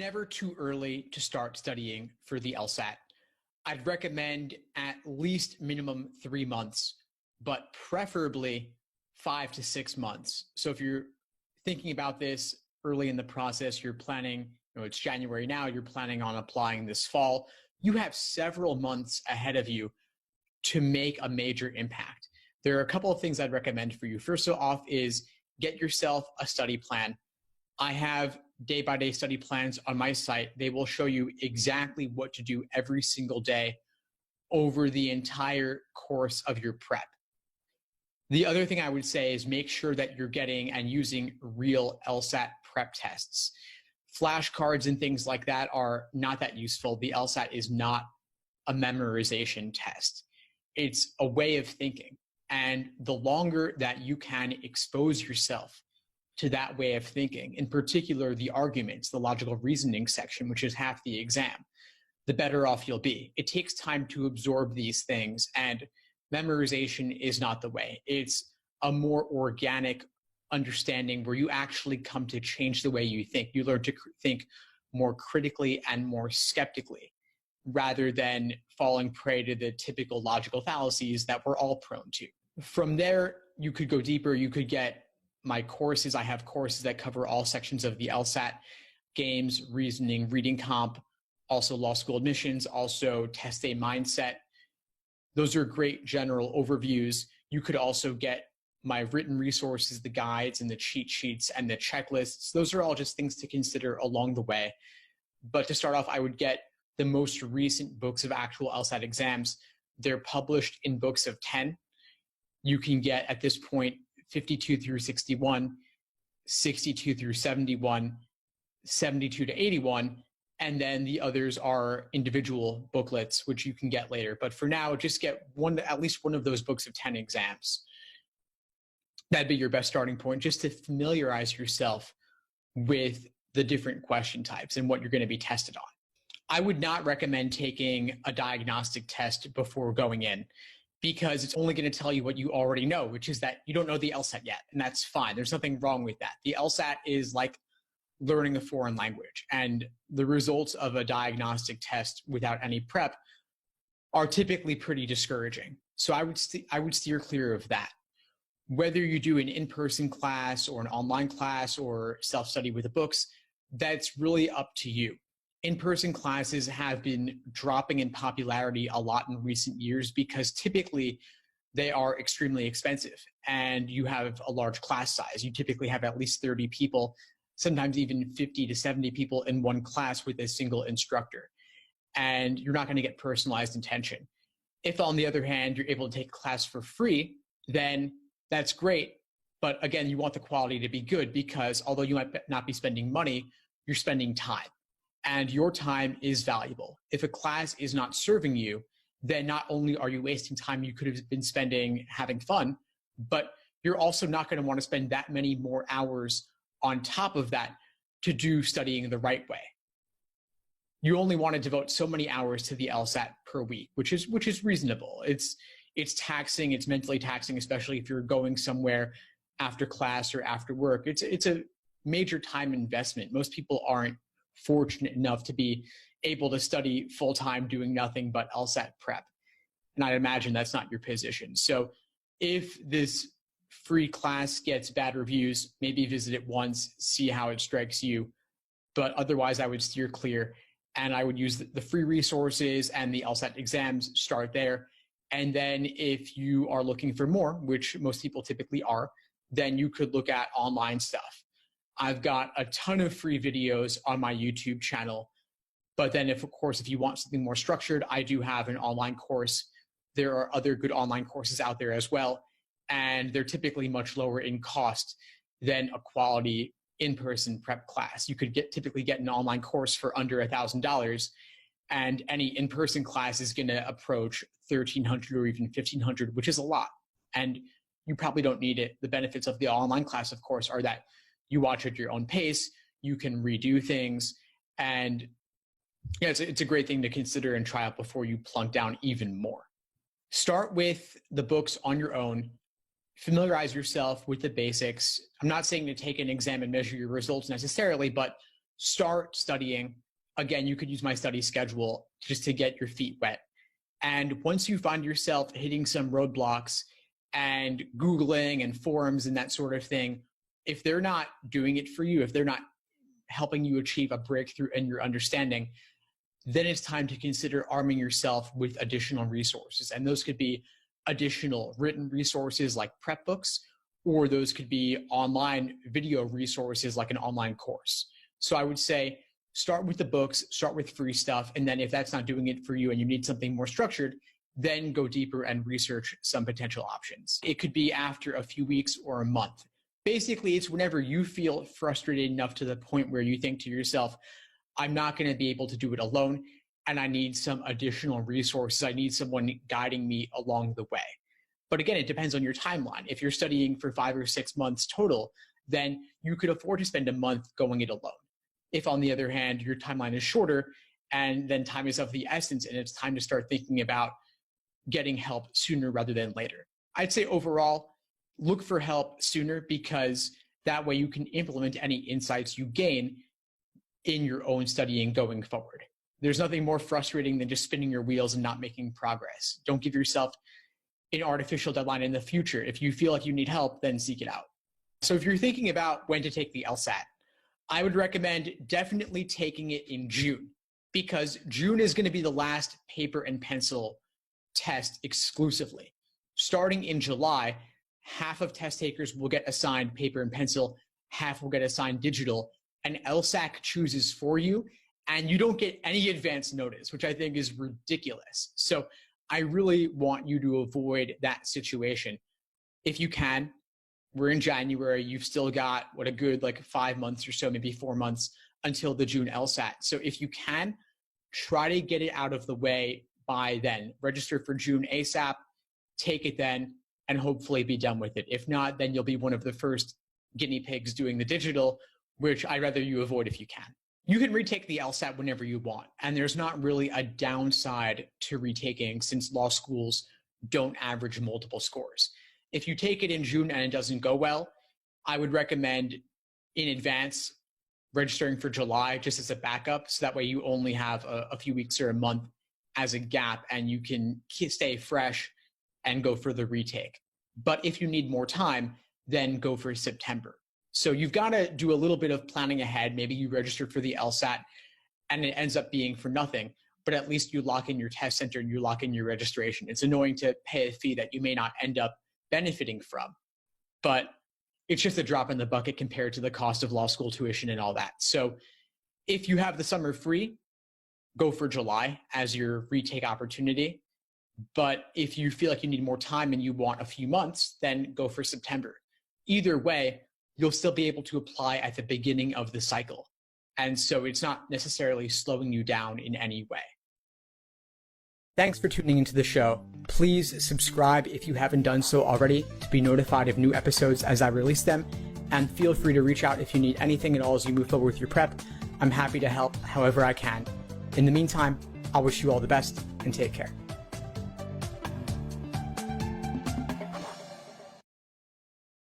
never too early to start studying for the LSAT. I'd recommend at least minimum 3 months, but preferably 5 to 6 months. So if you're thinking about this early in the process, you're planning, it's January now, you're planning on applying this fall, you have several months ahead of you to make a major impact. There are a couple of things I'd recommend for you. First off is get yourself a study plan. I have day-by-day study plans on my site. They will show you exactly what to do every single day over the entire course of your prep. The other thing I would say is make sure that you're getting and using real LSAT prep tests. Flashcards and things like that are not that useful. The LSAT is not a memorization test. It's a way of thinking. And the longer that you can expose yourself to that way of thinking, in particular the arguments, the logical reasoning section, which is half the exam, the better off you'll be. It takes time to absorb these things, and memorization is not the way. It's a more organic understanding where you actually come to change the way you think. You learn to think more critically and more skeptically, rather than falling prey to the typical logical fallacies that we're all prone to. From there, you could go deeper. You could get my courses. I have courses that cover all sections of the LSAT: games, reasoning, reading comp, also law school admissions, also test day mindset. Those are great general overviews. You could also get my written resources, the guides and the cheat sheets and the checklists. Those are all just things to consider along the way. But to start off, I would get the most recent books of actual LSAT exams. They're published in books of 10. You can get, at this point, 52 through 61, 62 through 71, 72 to 81, and then the others are individual booklets, which you can get later. But for now, just get at least one of those books of 10 exams. That'd be your best starting point, just to familiarize yourself with the different question types and what you're going to be tested on. I would not recommend taking a diagnostic test before going in, because it's only going to tell you what you already know, which is that you don't know the LSAT yet, and that's fine. There's nothing wrong with that. The LSAT is like learning a foreign language, and the results of a diagnostic test without any prep are typically pretty discouraging. So I would steer clear of that. Whether you do an in-person class or an online class or self-study with the books, that's really up to you. In-person classes have been dropping in popularity a lot in recent years because typically they are extremely expensive and you have a large class size. You typically have at least 30 people, sometimes even 50 to 70 people in one class with a single instructor. And you're not going to get personalized attention. If, on the other hand, you're able to take a class for free, then that's great. But again, you want the quality to be good, because although you might not be spending money, you're spending time. And your time is valuable. If a class is not serving you, then not only are you wasting time you could have been spending having fun, but you're also not going to want to spend that many more hours on top of that to do studying the right way. You only want to devote so many hours to the LSAT per week, which is reasonable. It's taxing, it's mentally taxing, especially if you're going somewhere after class or after work. It's a major time investment. Most people aren't fortunate enough to be able to study full-time doing nothing but LSAT prep. And I imagine that's not your position. So if this free class gets bad reviews, maybe visit it once, see how it strikes you. But otherwise, I would steer clear, and I would use the free resources and the LSAT exams, start there. And then if you are looking for more, which most people typically are, then you could look at online stuff. I've got a ton of free videos on my YouTube channel. But then if you want something more structured, I do have an online course. There are other good online courses out there as well. And they're typically much lower in cost than a quality in-person prep class. You could typically get an online course for under $1,000, and any in-person class is going to approach $1,300 or even $1,500, which is a lot. And you probably don't need it. The benefits of the online class, of course, are that you watch at your own pace, you can redo things, and yeah, it's a great thing to consider and try out before you plunk down even more. Start with the books on your own. Familiarize yourself with the basics. I'm not saying to take an exam and measure your results necessarily, but start studying. Again, you could use my study schedule just to get your feet wet. And once you find yourself hitting some roadblocks and Googling and forums and that sort of thing, if they're not doing it for you, if they're not helping you achieve a breakthrough in your understanding, then it's time to consider arming yourself with additional resources. And those could be additional written resources like prep books, or those could be online video resources like an online course. So I would say start with the books, start with free stuff, and then if that's not doing it for you and you need something more structured, then go deeper and research some potential options. It could be after a few weeks or a month. Basically, it's whenever you feel frustrated enough to the point where you think to yourself, I'm not going to be able to do it alone, and I need some additional resources. I need someone guiding me along the way. But again, it depends on your timeline. If you're studying for 5 or 6 months total, then you could afford to spend a month going it alone. If, on the other hand, your timeline is shorter and then time is of the essence and it's time to start thinking about getting help sooner rather than later. I'd say overall, look for help sooner, because that way you can implement any insights you gain in your own studying going forward. There's nothing more frustrating than just spinning your wheels and not making progress. Don't give yourself an artificial deadline in the future. If you feel like you need help, then seek it out. So if you're thinking about when to take the LSAT, I would recommend definitely taking it in June, because June is going to be the last paper and pencil test exclusively. Starting in July, half of test takers will get assigned paper and pencil, half will get assigned digital, and LSAC chooses for you, and you don't get any advance notice, which I think is ridiculous. So I really want you to avoid that situation. If you can, we're in January, you've still got a good 5 months or so, maybe 4 months until the June LSAT. So if you can, try to get it out of the way by then. Register for June ASAP, take it then, and hopefully be done with it. If not, then you'll be one of the first guinea pigs doing the digital, which I'd rather you avoid if you can. You can retake the LSAT whenever you want, and there's not really a downside to retaking since law schools don't average multiple scores. If you take it in June and it doesn't go well, I would recommend in advance registering for July just as a backup, so that way you only have a few weeks or a month as a gap and you can stay fresh and go for the retake. But if you need more time, then go for September. So you've got to do a little bit of planning ahead. Maybe you registered for the LSAT and it ends up being for nothing, but at least you lock in your test center and you lock in your registration. It's annoying to pay a fee that you may not end up benefiting from, but it's just a drop in the bucket compared to the cost of law school tuition and all that. So if you have the summer free, go for July as your retake opportunity. But if you feel like you need more time and you want a few months, then go for September. Either way, you'll still be able to apply at the beginning of the cycle. And so it's not necessarily slowing you down in any way. Thanks for tuning into the show. Please subscribe if you haven't done so already to be notified of new episodes as I release them. And feel free to reach out if you need anything at all as you move forward with your prep. I'm happy to help however I can. In the meantime, I'll wish you all the best and take care.